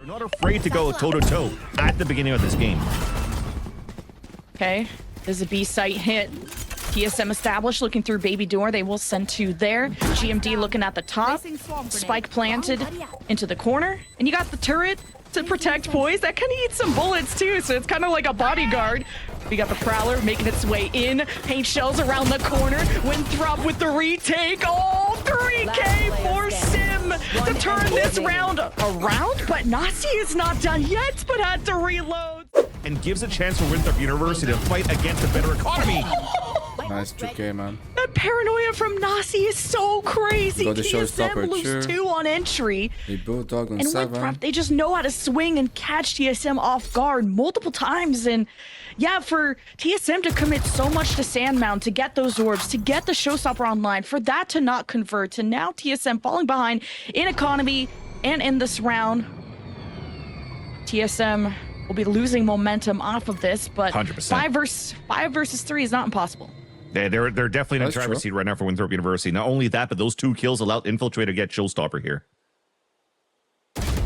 We're not afraid to go toe-to-toe at the beginning of this game. Okay, there's a B site hit. TSM established, looking through baby door. They will send two there. GMD looking at the top. Spike planted into the corner. And you got the turret to protect Poise. That kind of eats some bullets too, so it's kind of like a bodyguard. We got the Prowler making its way in. Paint shells around the corner. Winthrop with the retake. Oh, 3K for Sim to turn this round around. But Nazi is not done yet, but had to reload. And gives a chance for Winthrop University to fight against a better economy. Nice 2K, man. That paranoia from Nasi is so crazy. Got the TSM showstopper, lose sure. 2 on entry. They bulldog on And 7. Winthrop, they just know how to swing and catch TSM off guard multiple times. And yeah, for TSM to commit so much to Sandmound, to get those orbs, to get the showstopper online, for that to not convert, to now TSM falling behind in economy and in this round. TSM will be losing momentum off of this, but 100%. 5 versus 3 is not impossible. They're definitely in a That's driver's true. seat right now for Winthrop University. Not only that, but those 2 kills allowed Infiltrator to get Showstopper here.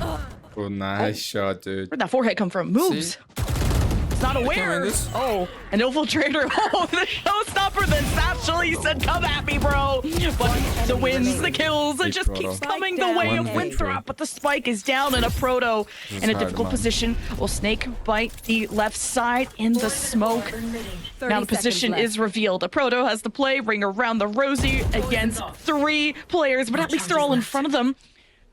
Oh, nice shot, dude. Where'd that forehead come from? Moves. See? It's not aware. Oh, an Infiltrator. Oh, the Showstopper then actually said, come at me, bro. But the wins, the kills, it just keeps coming the way of Winthrop. But the spike is down and a Proto in a difficult position. Will Snake bite the left side in the smoke. Now the position is revealed. A Proto has the play, ring around the Rosie against 3 players, but at least they're all in front of them.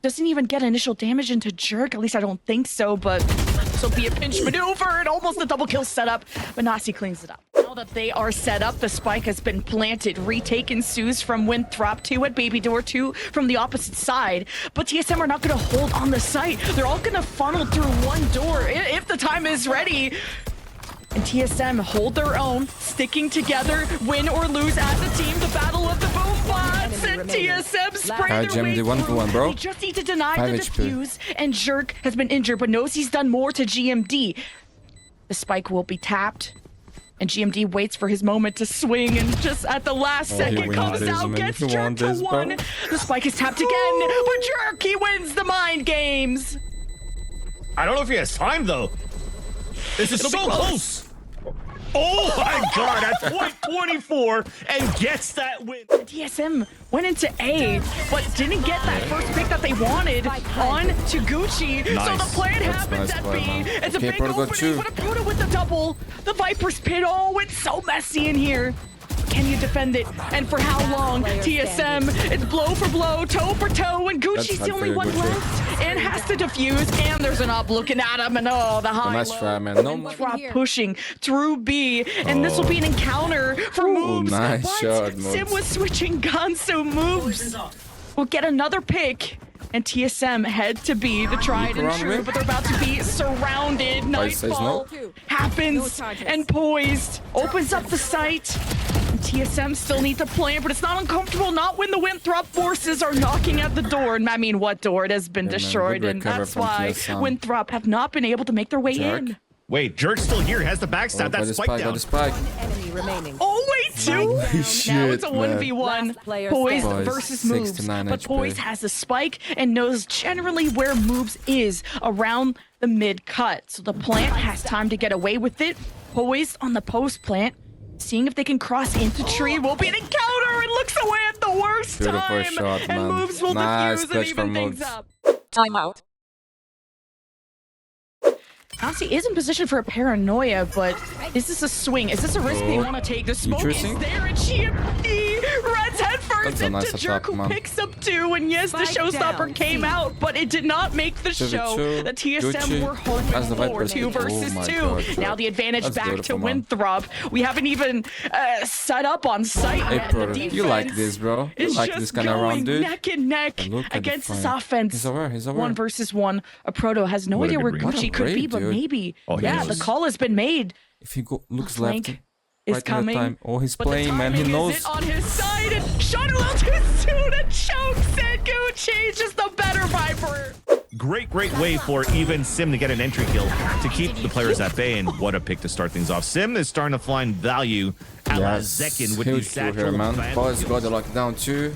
Doesn't even get initial damage into Jerk. At least I don't think so, but this will be a pinch maneuver and almost a double kill setup, but Nasi cleans it up. Now that they are set up, the spike has been planted. Retake ensues from Winthrop, 2 at baby door, 2 from the opposite side. But TSM are not going to hold on the site. They're all going to funnel through one door if the time is ready. And TSM hold their own, sticking together, win or lose as a team. The battle of the boom bots, and TSM spray their way GMD 1v1, bro. They just need to deny 5 the HP. defuse, and Jerk has been injured, but knows he's done more to GMD. The spike will be tapped, and GMD waits for his moment to swing, and just at the last second comes out, gets Jerk to 1. The spike is tapped again, but Jerk, he wins the mind games. I don't know if he has time, though. This is so close. Oh my god, at point 24 and gets that win. TSM went into A, but didn't get that first pick that they wanted on to Gucci. Nice. So the plan happens nice at play, B. man. It's a Okay, big Proto got opening, 2. but a Proto with the double. The Viper's pit. Oh, it's so messy in here. Can you defend it? And for how long? TSM, it's blow for blow, toe for toe, and Gucci's the only one left. And has to defuse, and there's an up looking at him, and oh, the high Nice low. try, man. No more. Drop pushing through B, and this will be an encounter for moves. nice but shot, Moves. Sim was switching guns, so moves will get another pick. And TSM head to B, the tried and true, but they're about to be surrounded. Poise says Nightfall no. happens, and Poised opens up the site. And TSM still need to play, but it's not uncomfortable, not when the Winthrop forces are knocking at the door. And I mean, what door? It has been destroyed, good and recover that's from why TSM. Winthrop have not been able to make their way Jerk. in. Wait, Jerk's still here. Has the backstab. Got That's the spike spike, got down. the spike. Enemy remaining. Oh, wait, 2? Holy Now shit, it's a man. 1v1. Last player Poise standing. versus 6 Moves. to 9 But HP. Poise has a spike and knows generally where Moves is around the mid cut. So the plant has time to get away with it. Poise on the post plant, seeing if they can cross into tree. Will be an encounter and looks away at the worst Beautiful time. shot, and man. Moves will Nice defuse and clutch even from things Moves. up. Timeout. Nazi is in position for a paranoia, but is this a swing? Is this a risk they want to take? The smoke is Interesting. there, and GMD runs headfirst That's a into nice Jerk, attack, who man. picks up 2. And yes, the Spike showstopper down, came C. out, but it did not make the 2v2, show. The TSM Gucci. were hoping That's the for Viper's 2 pick. versus Oh my 2. God, Jerk. Now the advantage That's back to beautiful, man. Winthrop. We haven't even set up on site Hey, yet. Proto, The you like defense this, bro? You is like just this kind of round, going dude? neck and neck And look at the against this fight. offense. He's aware, he's aware. 1 versus 1. A Proto has no What a idea good where read. What a Gucci could be, raid, but dude. maybe. Oh, he Yeah, knows. the call has been made. If he looks Flank left, is right in the coming. time. Oh, he's But the playing, man. He timing knows. is it on his side, and shot a little too soon and chokes it. Gucci's just a better Viper. Great way for even Sim to get an entry kill to keep the players at bay, and what a pick to start things off. Sim is starting to find value a la Zekin with huge these kill satchel here, man. Vandal Poise got kills. the lockdown too.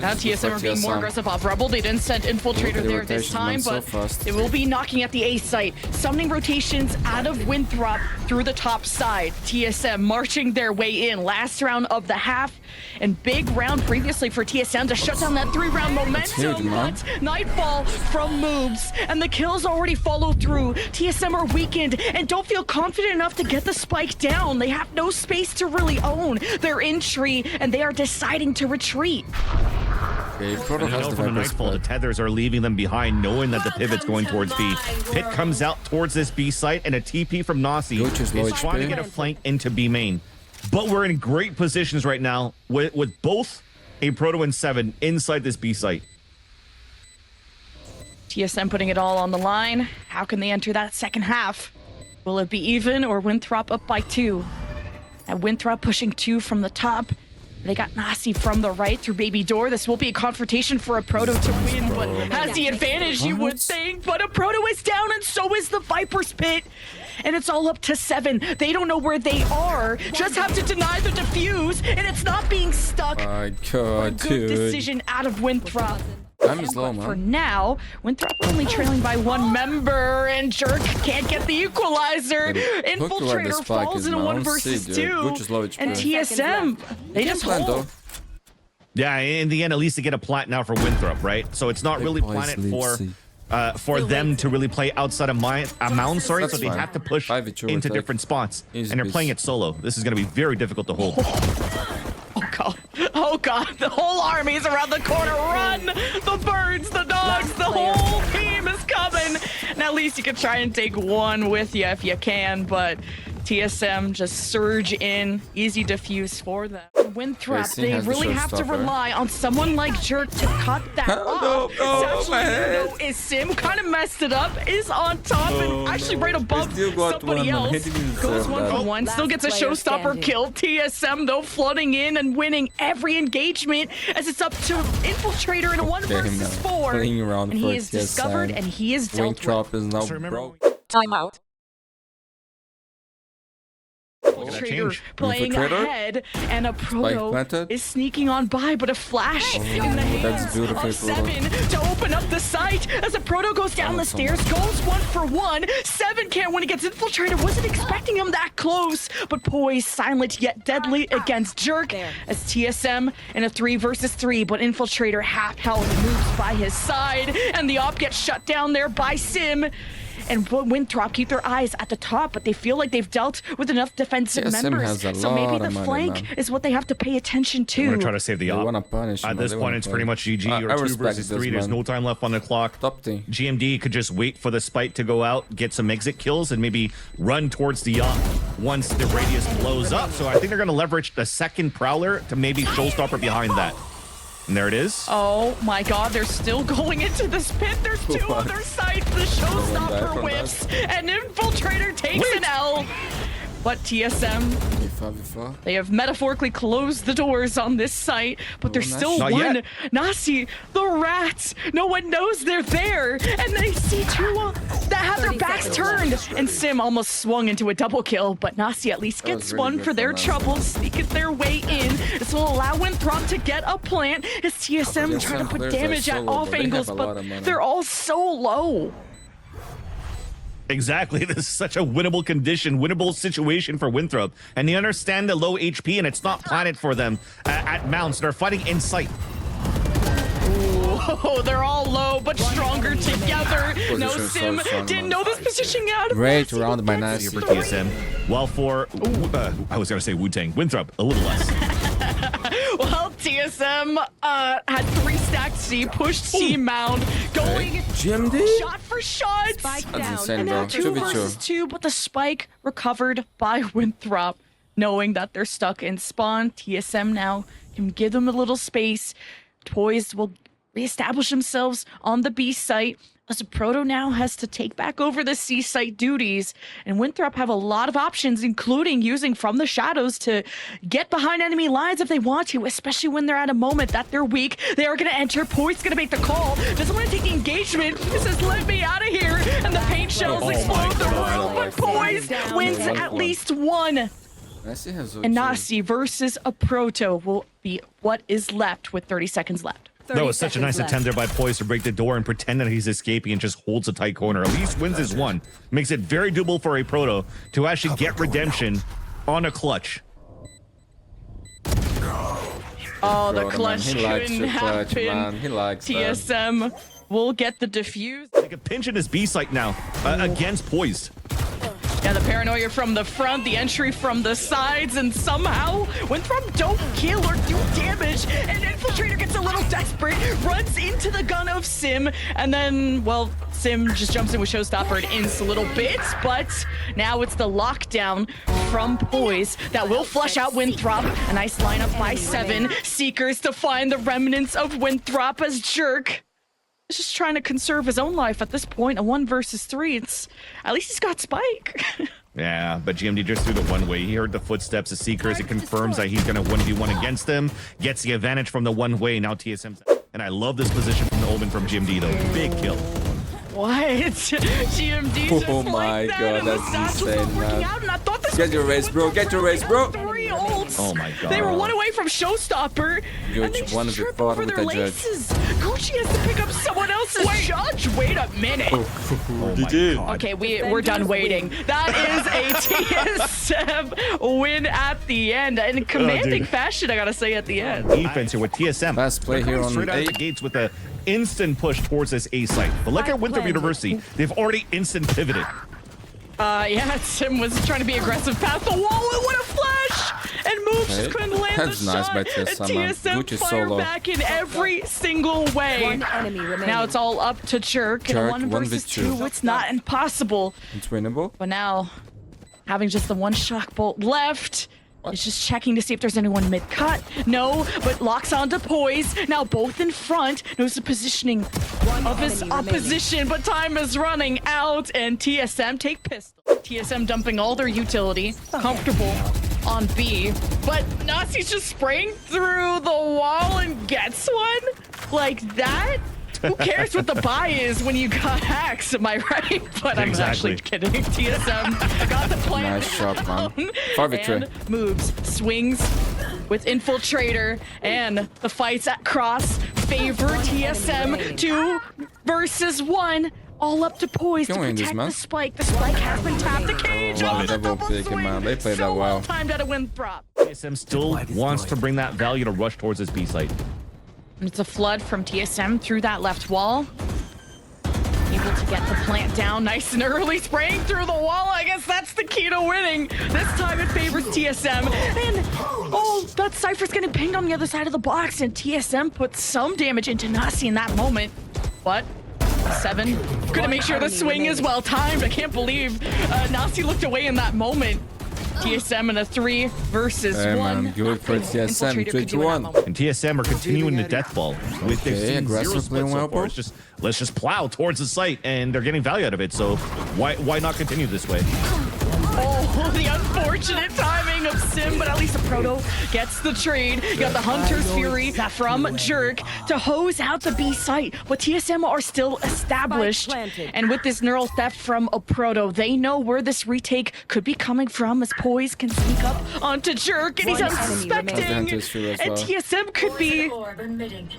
Now TSM are being more aggressive off Rebel. They didn't send Infiltrator there this time, but they will be knocking at the A site. Summoning rotations out of Winthrop through the top side. TSM marching their way in. Last round of the half. And big round previously for TSM to shut down that 3-round momentum. But Nightfall from moves. And the kills already follow through. TSM are weakened and don't feel confident enough to get the spike down. They have no space to really own. They're in tree and they are deciding to retreat. Okay, From the Nightfall, the tethers are leaving them behind, knowing that the pivot's going towards B. Pit comes out towards this B site, and a TP from Nasi is trying to get a flank into B main. But we're in great positions right now with both a Proto and 7 inside this B site. TSM putting it all on the line. How can they enter that second half? Will it be even or Winthrop up by 2? And Winthrop pushing 2 from the top. They got Nasi from the right through Baby Door. This will be a confrontation for a Proto to win, but has the advantage, you would think. But a Proto is down, and so is the Viper's Pit. And it's all up to 7. They don't know where they are. Just have to deny the defuse, and it's not being stuck. My God, Good decision out of Winthrop. Time is low, man. For now, Winthrop only trailing by 1 member, and Jerk can't get the equalizer. Infiltrator falls in a 1 versus 2. And TSM, they just hold. Yeah, in the end, at least to get a plant now for Winthrop, right? So it's not really planted for them to really play outside of mound, sorry, so they have to push into different spots. And they're playing it solo. This is going to be very difficult to hold. Oh god. Oh god. The whole army is around the corner. Run! The birds, the dogs, the whole team is coming. And at least you can try and take 1 with you if you can, but TSM just surge in. Easy defuse for them. Winthrop, they really have to rely on someone like Jerk to cut that off. No, is Sim kind of messed it up, is on top and actually right above somebody else. Goes 1 for 1, still gets a showstopper kill. TSM though flooding in and winning every engagement as it's up to Infiltrator in a 1 versus 4. And he is discovered and he is dealt with. Winthrop is now broke. Timeout. Infiltrator playing ahead, and a Proto is sneaking on by, but a flash in the hands of 7 to open up the site as a Proto goes down the stairs, goes 1 for 1. 7 can't win against Infiltrator, wasn't expecting him that close, but poised, silent yet deadly against Jerk as TSM in a 3 versus 3, but Infiltrator half-held moves by his side, and the op gets shut down there by Sim. And Winthrop keep their eyes at the top, but they feel like they've dealt with enough defensive members. So maybe the flank is what they have to pay attention to. I'm going to try to save the op. At this point, it's pretty much GG or 2 versus 3. There's no time left on the clock. GMD could just wait for the spike to go out, get some exit kills, and maybe run towards the op once the radius blows up. So I think they're going to leverage the second Prowler to maybe showstopper behind that. And there it is. Oh my god, they're still going into this pit. There's 2 other sites. The showstopper whips, and Infiltrator takes an L. But TSM, they have metaphorically closed the doors on this site, but there's still one. Nasi, the rats. No one knows they're there, and they see 2 that have their backs turned. And Sim almost swung into a double kill, but Nasi at least gets 1 for their troubles, sneaking their way in. This will allow Winthrop to get a plant as TSM try to put damage at off angles, but they're all so low. Exactly. This is such a winnable condition, winnable situation for Winthrop. And they understand the low HP, and it's not planted for them at mounts. They're fighting in sight. Oh, they're all low, but stronger together. No, Sim didn't know this positioning out. Great round by Nasi for TSM. Well, for I was going to say Wu-Tang. Winthrop, a little less. Well, TSM had 3 stacked C, pushed C mound, going shot for shot. That's insane, and bro. now 2 versus 2, but the spike recovered by Winthrop. Knowing that they're stuck in spawn, TSM now can give them a little space. Toys will reestablish themselves on the B site as a Proto now has to take back over the C site duties, and Winthrop have a lot of options, including using From the Shadows to get behind enemy lines if they want to, especially when they're at a moment that they're weak. They are going to enter. Poise going to make the call. Doesn't want to take the engagement. He says, let me out of here, and the paint shells explode the room, but Poise wins at least 1. And Nasi versus a Proto will be what is left with 30 seconds left. That was such a nice attempt there by Poise to break the door and pretend that he's escaping and just holds a tight corner. At least wins his one. Makes it very doable for a Proto to actually get redemption on a clutch. Oh, the clutch couldn't happen. Man. He likes TSM will get the defuse. Like a pinch in his B site now against Poised. Yeah, the paranoia from the front, the entry from the sides, and somehow Winthrop don't kill or do damage, and Infiltrator gets a little desperate, runs into the gun of Sim, and then, well, Sim just jumps in with Showstopper and ints a little bit, but now it's the lockdown from Poise that will flush out Winthrop. A nice lineup by 7. Seekers to find the remnants of Winthrop as Jerk. He's just trying to conserve his own life at this point. A 1 versus 3. It's at least he's got Spike. Yeah, but GMD just threw the one way. He heard the footsteps of Seekers. It confirms that he's going to 1v1 against them. Gets the advantage from the one way. Now TSM's. And I love this position from the Omen from GMD, though. Big kill. What? GMD just my that. God, that's insane, man. Out, and I thought this Get your race, bro. Get your race, bro. 3 ults. Oh my God. They were 1 away from Showstopper. and they Gucci, one just of the trip fought over with their the judge. laces. Gucci has to pick up someone else's judge. Wait a minute. Oh my God. Okay, we're done waiting. That is a TSM win at the end. In commanding fashion, I gotta say, at the end. Defense here with TSM. Fast play They're here coming on straight out of the A. gates with a instant push towards this A site. But look at Winthrop University. They've already instant pivoted. Yeah, Sim was trying to be aggressive past the wall. What a flash! And Moves just couldn't land That's the nice shot. by And TSM, man. TSM Gucci's fire solo. back in every single way. One enemy remaining. Now it's all up to Jerk. In a Jerk, 1 versus 1v2. 2, it's not impossible. It's winnable. But now, having just the 1 shock bolt left, is just checking to see if there's anyone mid-cut. No, but locks onto Poise. Now both in front. Knows the positioning of his opposition, but time is running out, and TSM take pistol. TSM dumping all their utility. Comfortable on B. But Nazi's just spraying through the wall and gets one? Like that? Who cares what the buy is when you got hacks, am I right? But I'm actually kidding. TSM got the plan. Nice shot, man. down 5v3. and moves, swings with Infiltrator, and the fights at cross favor TSM 2 versus 1. All up to Poise to Going this, protect man. the spike. The spike has been tapped. The cage. Love Oh, it. the Double double picking, swing. man. They played so that well. well timed out of Winthrop. TSM still wants to bring that value to rush towards his B site. And it's a flood from TSM through that left wall. Able to get the plant down nice and early, spraying through the wall. I guess that's the key to winning. This time it favors TSM. And, oh, that Cypher's getting pinged on the other side of the box, and TSM puts some damage into Nasi in that moment. But 7. Gonna make sure the swing is well timed. I can't believe Nasi looked away in that moment. TSM in a 3 versus 1. Man, good for TSM. 3-1. And TSM are continuing the death ball with their seeing 0 aggressive split playing so well, far. bro. It's just let's just plow towards the site, and they're getting value out of it. So why not continue this way? Oh, the unfortunate timing of Sim, but at least the Proto gets the trade. You got the Hunter's Fury from Jerk to hose out the B site, but TSM are still established. And with this neural theft from a Proto, they know where this retake could be coming from, as Poise can sneak up onto Jerk, and he's unsuspecting. And TSM could be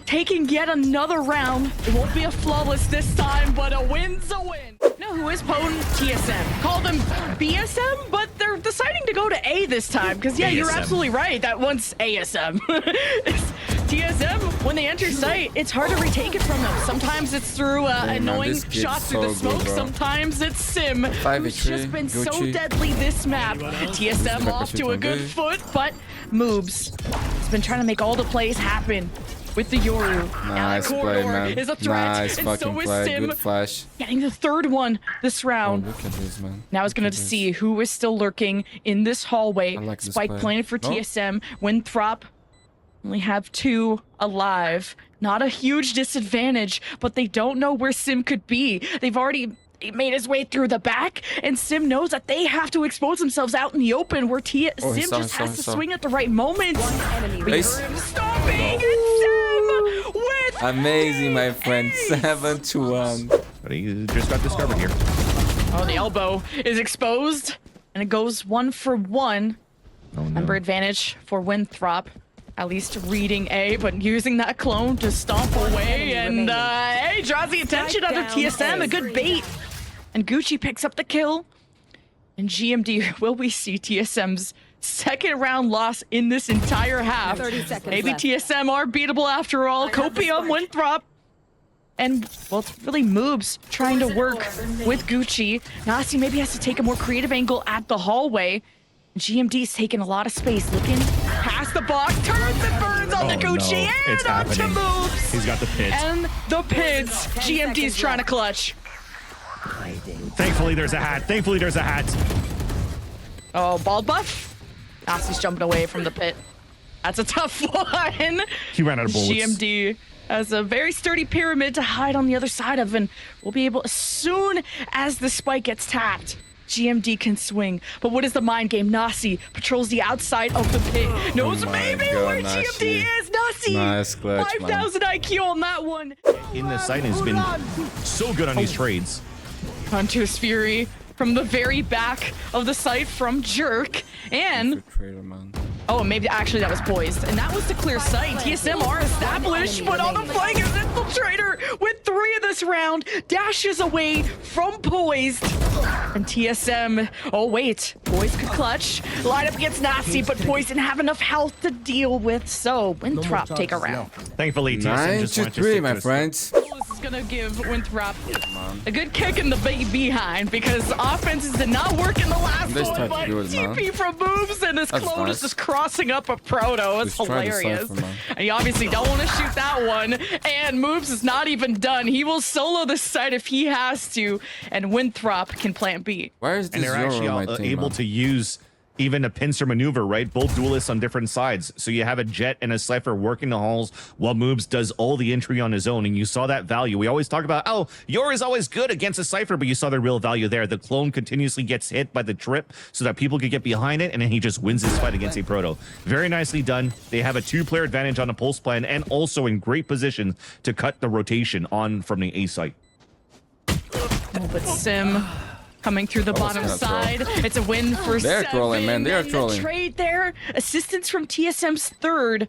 taking yet another round. It won't be a flawless this time, but a win's a win. You know who is potent? TSM. Call them BSM, but they're deciding to go to A this time, because yeah, you're ASM. absolutely right. That one's ASM. TSM, when they enter site, it's hard to retake it from them. Sometimes it's through annoying this kid's shots through the so good, smoke. bro. Sometimes it's Sim, who's 5v3, just been so Gucci. deadly this map. TSM off to a good foot, but moves. He's been trying to make all the plays happen with the Yoru. Nice play, man. Is a threat, Nice and fucking so is play. Sim. Good flash. Getting the 3rd one this Oh, round. look at this, man. Now it's going to see who is still lurking in this hallway. I like this Spike play. planted for Oh. TSM. Winthrop only have 2 alive. Not a huge disadvantage, but they don't know where Sim could be. They've already made his way through the back, and Sim knows that they have to expose themselves out in the open, where Sim just has to swing at the right moment. Ace. Stopping, and Sim with Amazing, my friend. 7-1. But he just got discovered here. Oh, the elbow is exposed, and it goes 1 for 1. Oh, no. Number advantage for Winthrop. at least reading A, but using that clone to stomp away and hey, draws the attention out of TSM. A good bait. And Gucci picks up the kill. And GMD, will we see TSM's second round loss in this entire half? 30 seconds Maybe left. TSM are beatable after all. Copium, Winthrop. And, well, it's really Moobs trying to work with Gucci. Nasi maybe has to take a more creative angle at the hallway. GMD's taking a lot of space, looking past the box, turns and burns on the Gucci, no, it's and onto happening. Moobs. He's got the pit. And the pits. GMD's trying to clutch. Thankfully, there's a hat. Thankfully, there's a hat. Oh, bald buff. Nasi's jumping away from the pit. That's a tough one. He ran out of bullets. GMD has a very sturdy pyramid to hide on the other side of, and we'll be able, as soon as the spike gets tapped, GMD can swing. But what is the mind game? Nasi patrols the outside of the pit. Knows maybe where GMD is. Nasi! Nice clutch, 5,000 IQ on that one. In the site has been so good on these trades. Hunter's Fury from the very back of the site from Jerk. And Traitor, man. oh, maybe actually that was Poised. And that was the clear sight. TSM are established, but on the flank is Infiltrator with 3 of this round. Dashes away from Poised. And TSM, oh wait, Poised could clutch. Line up against Nasi, but Poised didn't have enough health to deal with. So Winthrop take a round. Thankfully, TSM just wanted to 9-3, stick my to friends. This is gonna give Winthrop a good kick in the behind because offenses did not work in the last This one, type but good, man. TP from Moves and his That's clone nice. is just crossing up a proto. It's Just try to hilarious. cipher, man. And you obviously don't want to shoot that one. And Moves is not even done. He will solo this side if he has to. And Winthrop can plant B. Where is And this they're Zoro actually on all, my team, able man? to use even a pincer maneuver, right? Both duelists on different sides. So you have a Jet and a Cypher working the halls while Moobs does all the entry on his own. And you saw that value. We always talk about, oh, Yor is always good against a Cypher, but you saw the real value there. The clone continuously gets hit by the trip so that people could get behind it, and then he just wins his fight against a Proto. Very nicely done. They have a 2-player advantage on the pulse plan and also in great position to cut the rotation on from the A site. Oh, but Sim coming through the bottom gonna side. It's a win for They're 7. trolling, man. They are And trolling. the trade there. Assistance from TSM's 3rd.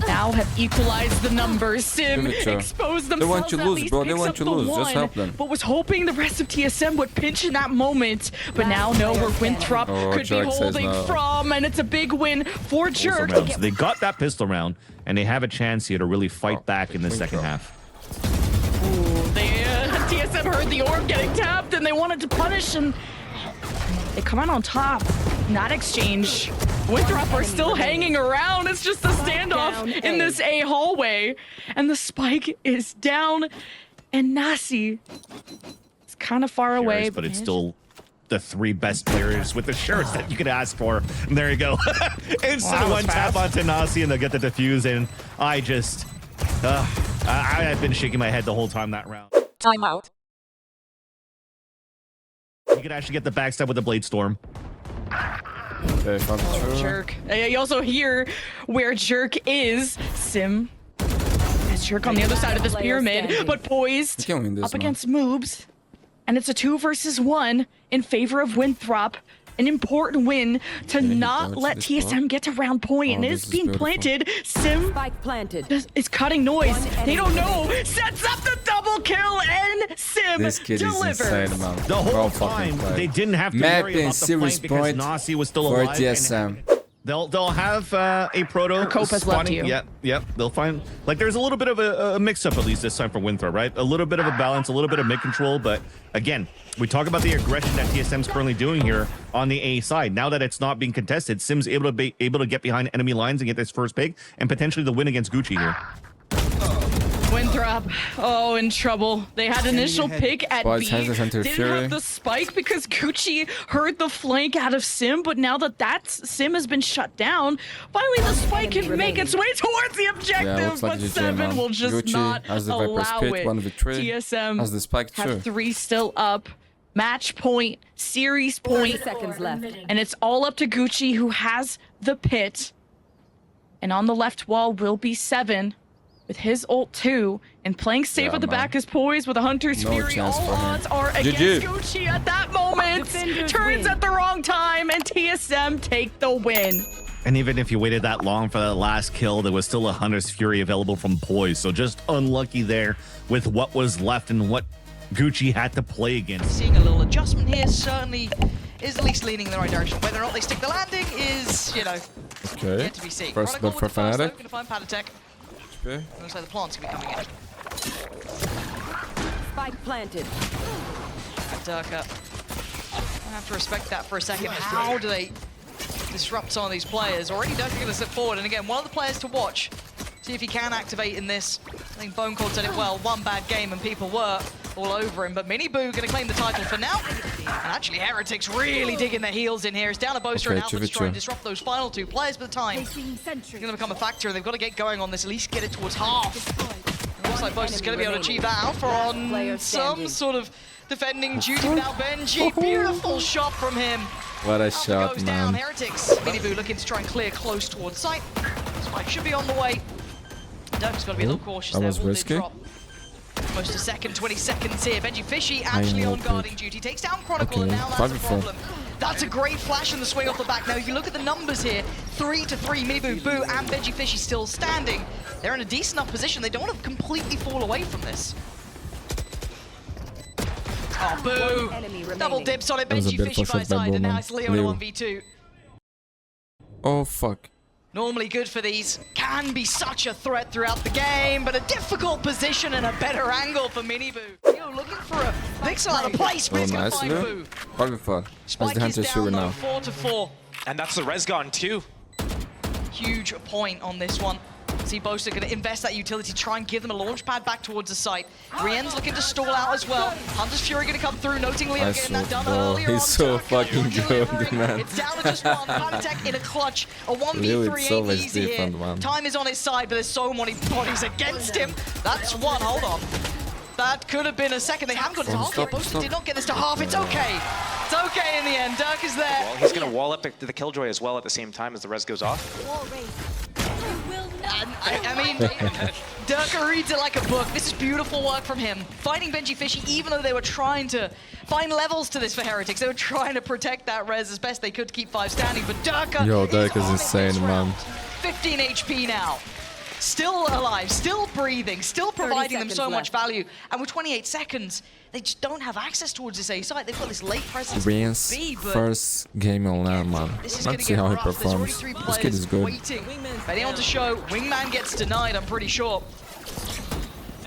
Now have equalized the numbers. Sim Give it to 'em. exposed They themselves. want you to at lose, least bro. They picks want up you the to lose. Just one, help them. But was hoping the rest of TSM would pinch in that moment. But now know where Winthrop Oh, could be Jerk says holding no. from. And it's a big win for Jerk. Pistol rounds. They got that pistol round, and they have a chance here to really fight back in the second Winthrop. half. TSM heard the orb getting tapped and they wanted to punish, and they come out on top. Not exchange. Winthrop are still hanging around. It's just a standoff in this A hallway. And the spike is down. And Nasi is kind of far away. But it's still the 3 best players with the shirts that you could ask for. And there you go. Instant Wow, one fast. tap onto Nasi and they'll get the defuse in. I just... I have been shaking my head the whole time that round. Timeout. You could actually get the backstab with the Blade Storm. Okay, found the true. Jerk. You also hear where Jerk is. Sim. There's Jerk on the other side of this pyramid, but poised You can win this, up man. against Moobs. And it's a 2 versus 1 in favor of Winthrop. An important win to he not dodged let this TSM block? get to round point. And it this is is being beautiful. planted. Sim Spike planted. is cutting noise. They don't know. Sets up the double kill, and Sim This kid delivers. is insane, man. The whole Well fucking time, played. they didn't have to Map worry and about the series flank because point Nasi was still for alive. TSM. They'll have a proto Cope has left spawning. you. Yep. They'll find like there's a little bit of a mix-up at least this time for Winthrop, right? A little bit of a balance, a little bit of mid control, but again, we talk about the aggression that TSM's currently doing here on the A side. Now that it's not being contested, Sim's able to get behind enemy lines and get this first pick and potentially the win against Gucci here. Winthrop, oh, in trouble. They had initial pick at Well, B. it has this Didn't interfering. have the spike because Gucci heard the flank out of Sim, but now that Sim has been shut down, finally the spike can make its way towards the objective, looks like but GG, 7 man. will just Gucci not has the Viper's allow Pit, it. 1 victory. TSM Has the spike too. have 3 still up. Match point, series 30 point, seconds left. and it's all up to Gucci, who has the pit. And on the left wall will be 7 with his ult 2, and playing safe Yeah, at the man. back is Poised with a Hunter's No Fury. chance All for him. odds are against GG. Gucci at that moment. Defenders Turns win. at the wrong time, and TSM take the win. And even if you waited that long for that last kill, there was still a Hunter's Fury available from Poise. So just unlucky there with what was left and what Gucci had to play against. Seeing a little adjustment here certainly is at least leaning in the right direction. Whether or not they stick the landing is, you know, yet to be seen. First blood for Fnatic. Going to find Patatech. Okay. Looks like the plant's going to be coming in. Spike planted. Durka. I have to respect that for a second. How do they disrupt some of these players? Already Durka going to step forward, and again, one of the players to watch. See if he can activate in this. I think Bone Cold said it well. One bad game and people were all over him, but Minibu going to claim the title for now. And actually, Heretics really digging their heels in here. It's down to Boaster and Alpha to try and disrupt those final two players, but the time is going to become a factor, and they've got to get going on this, at least get it towards half. It looks like Boaster's going to be able to achieve that. Alpha on some sort of defending duty now. Benji, beautiful shot from him. What a Alpha shot, goes man. down. Heretics, Minibu looking to try and clear close towards site. Spike should be on the way. Durka's got to be a little cautious that there. was risky. Drop. Almost a second, 20 seconds here. Benji Fishy actually on guarding duty. Takes down Chronicle, and now that's a problem. That's a great flash in the swing off the back. Now, if you look at the numbers here, 3-3, Minibu, Boo, and Benji Fishy still standing. They're in a decent enough position. They don't want to completely fall away from this. Oh, Boo! Double dips on it. Benji Fishy by his side, and now it's Leo in a 1v2. Oh, fuck. Normally good for these, can be such a threat throughout the game, but a difficult position and a better angle for Minibu. Yo, looking for a pixel out of place, but he's gonna find Boo. Wonderful. Spike is down though, 4-4. And that's the res gone too. Huge point on this one. See Boaster going to invest that utility, try and give them a launch pad back towards the site. Rien's looking to stall out as well. Hunter's Fury going to come through, noting Leo getting that done earlier on. He's so fucking good, man. It's down to just one. Patatech in a clutch. A 1v3 ain't easy here. Time is on his side, but there's so many bodies against him. That's one. Hold on. That could have been a second. They haven't got it to half yet. Boaster did not get this to half. It's okay. It's okay in the end. Dirk is there. Well, he's going to wall up the Killjoy as well at the same time as the res goes off. I mean, Durka reads it like a book. This is beautiful work from him. Fighting Benji Fishy, even though they were trying to find levels to this for Heretics. They were trying to protect that res as best they could to keep 5 standing, but Durka is insane, man. 15 HP now. Still alive, still breathing, still providing them so much value. And with 28 seconds, they just don't have access towards this A site. They've got this late presence. Rien's first game on there, man. Let's see how he performs. This kid is good. Betting on to show. Wingman gets denied, I'm pretty sure.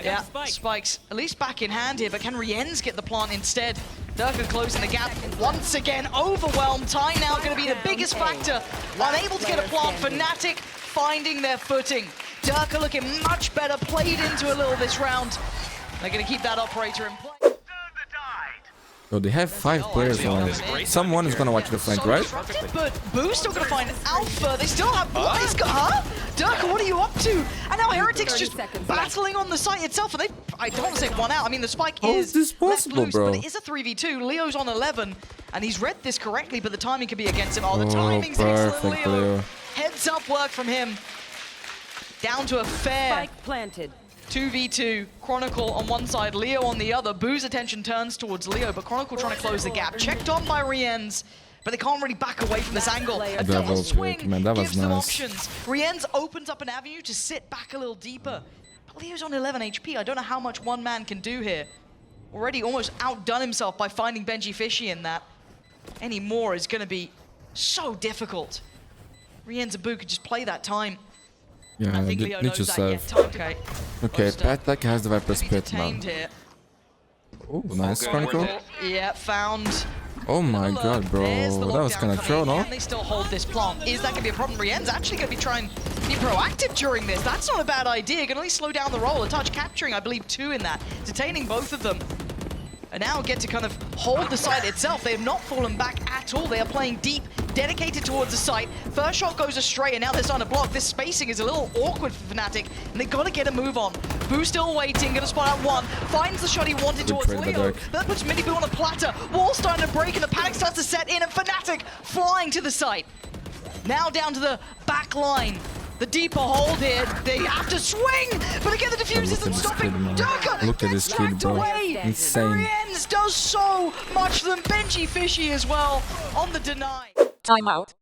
Yeah, Spike's at least back in hand here, but can Rien's get the plant instead? Durka closing the gap once again, overwhelmed. Time now going to be the biggest factor. Unable to get a plant. Fnatic finding their footing. Durka looking much better, played into a little this round. They're going to keep that operator in play. So they have 5 players on it. Someone is gonna watch the flank, right? But Boo's still gonna find Alpha. They still have. What is Durka, what are you up to? And now Heretics just battling on the site itself. And they, I don't want to say one out. I mean, the spike is this possible, loose, bro? but it is a 3v2. Leo's on 11, and he's read this correctly, but the timing could be against him. Oh, the timing's excellent, Leo. Heads up work from him. Down to a fair. Spike planted. 2v2, Chronicle on one side, Leo on the other. Boo's attention turns towards Leo, but Chronicle trying to close the gap. Checked on by Rien's, but they can't really back away from this angle. A double swing gives them options. Rien's opens up an avenue to sit back a little deeper. But Leo's on 11 HP. I don't know how much one man can do here. Already almost outdone himself by finding Benji Fishy in that. Any more is going to be so difficult. Rien's and Boo could just play that time. Yeah, I think Leo knows just that yet. Okay. Okay, Patatech has the Viper Spit, man. Oh, nice Chronicle. Yeah, found. Oh my god, bro. That was kind of thrown off. Can they still hold this plant? Is that going to be a problem? Rien's actually going to be trying to be proactive during this. That's not a bad idea. Going to at least slow down the roll. A touch capturing, I believe, 2 in that. Detaining both of them. And now get to kind of hold the site itself. They have not fallen back at all. They are playing deep, dedicated towards the site. First shot goes astray, and now they're starting to block. This spacing is a little awkward for Fnatic, and they got to get a move on. Boo still waiting, gonna spot out one. Finds the shot he wanted towards Leo. That puts Minibu on a platter. Wall starting to break, and the panic starts to set in, and Fnatic flying to the site. Now down to the back line. The deeper hold here, they have to swing, but again the diffuse isn't stopping. Durka gets dragged away. Insane. Rien's does so much to them. Benji Fishy as well on the deny. Timeout.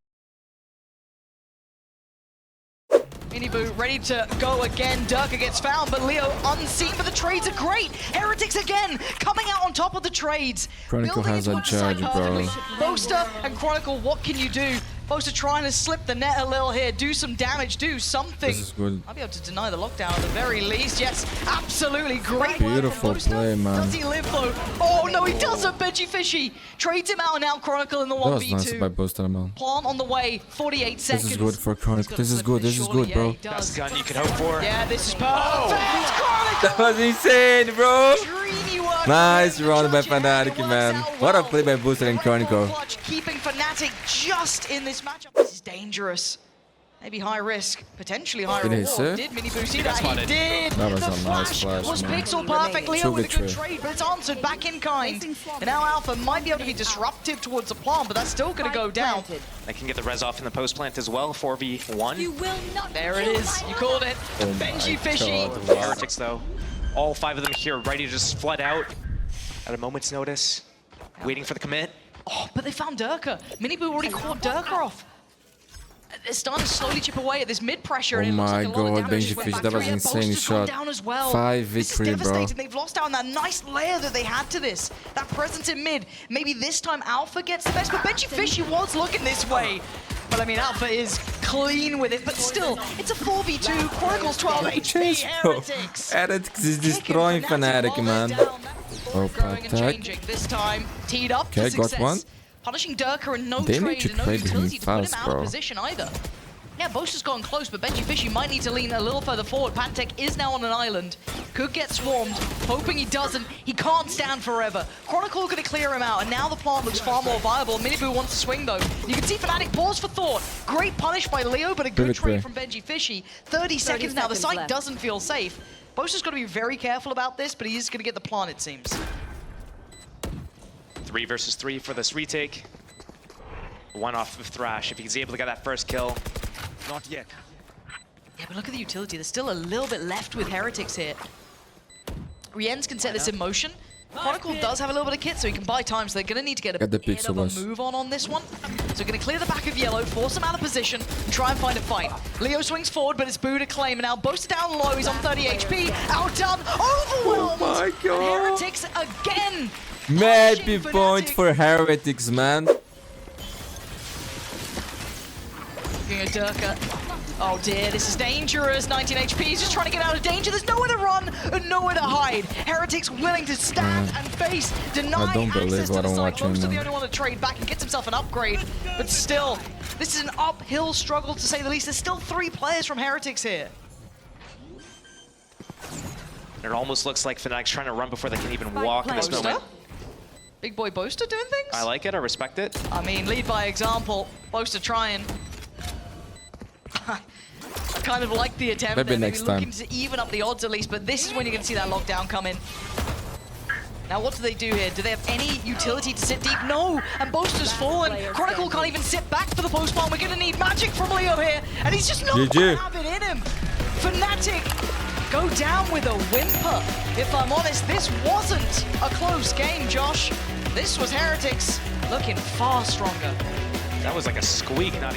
Miniboo ready to go again. Durka gets found, but Leo unseen, but the trades are great. Heretics again coming out on top of the trades. Chronicle has a judge, bro. Boaster and Chronicle, what can you do? Boaster trying to slip the net a little here, do some damage, do something. This is good. I'll be able to deny the lockdown at the very least. Yes, absolutely great. Beautiful play, man. Does he live though? Oh no, he doesn't. Benji Fishy trades him out, and now Chronicle in the 1v2. That was nice by Boaster, man. Plant on the way, 48 seconds. This is good for Chronicle. This is good. This is good, bro. Best gun you could hope for. Yeah, this is perfect. That was insane, bro. Dreamy work. Nice round by Fnatic, man. What a play by Boaster and Chronicle. Keeping Fnatic just in this matchup. This is dangerous. Maybe high risk, potentially high reward. Did Miniboo see that? He did. That was the a nice flash, was man. pixel perfect. Leo with a good True. trade, but it's answered back in kind. And now Alpha might be able to be disruptive towards the plant, but that's still going to go down. They can get the res off in the post plant as well. 4v1. You will not. There it is. You called it. Benji Fishy. Heretics though. All 5 of them here ready to just flood out at a moment's notice. Waiting for the commit. Oh, but they found Durka. Miniboo already caught Durka off. They're starting to slowly chip away at this mid pressure. Oh my god, Benji Fish, that was insane shot. 5 victory, it's bro. devastating. They've lost out on that nice layer that they had to this. That presence in mid. Maybe this time Alpha gets the best, but Benji Fish, he was looking this way. But I mean, Alpha is clean with it, but still, it's a 4v2. Chronicles 12 HP. Heretics. Heretics is destroying Fnatic, man. Oh, Growing and attack. changing. This time, teed up Okay, for success. got one. Punishing Durka and no They need trade to and no trade him utility to put him fast, out of bro. position either. Yeah, Boaster's gone close, but Benji Fishy might need to lean a little further forward. Pantek is now on an island. Could get swarmed, hoping he doesn't. He can't stand forever. Chronicle gonna clear him out, and now the plant looks far more viable. Miniboo wants to swing though. You can see Fnatic pause for thought. Great punish by Leo, but a good trade from Benji Fishy. 30 seconds now, the site left. doesn't feel safe. Boaster's gotta be very careful about this, but he is gonna get the plant, it seems. 3 versus 3 for this retake. 1 off of Thrash if he's able to get that first kill. Not yet. Yeah, but look at the utility. There's still a little bit left with Heretics here. Riens can set this in motion. Chronicle does have a little bit of kit, so he can buy time, so they're going to need to get a bit of a move on this one. So going to clear the back of Yellow, force him out of position, and try and find a fight. Leo swings forward, but it's Boo to claim, and now Boaster down low, he's on 30 HP, outdone, overwhelmed! Oh my god! And Heretics again! Maybe point for Heretics, man. Looking at Durka. Oh dear, this is dangerous. 19 HP, he's just trying to get out of danger. There's nowhere to run and nowhere to hide. Heretics willing to stand and face, deny I don't believe access to what the I'm site. watching Boaster the now. only one to trade back and gets himself an upgrade. But still, this is an uphill struggle to say the least. There's still 3 players from Heretics here. It almost looks like Fnatic's trying to run before they can even walk in this Boaster? moment. Big boy Boaster doing things? I like it, I respect it. I mean, lead by example. Boaster trying. I kind of like the attempt. Maybe there, next time. Looking to even up the odds at least, but this is when you're going to see that lockdown come in. Now, what do they do here? Do they have any utility to sit deep? No! And Boaster's fallen. Chronicle can't even sit back for the post-bomb. We're going to need magic from Leo here, and he's just not going to have it in him. Fnatic go down with a whimper. If I'm honest, this wasn't a close game, Josh. This was Heretics looking far stronger. That was like a squeak, not even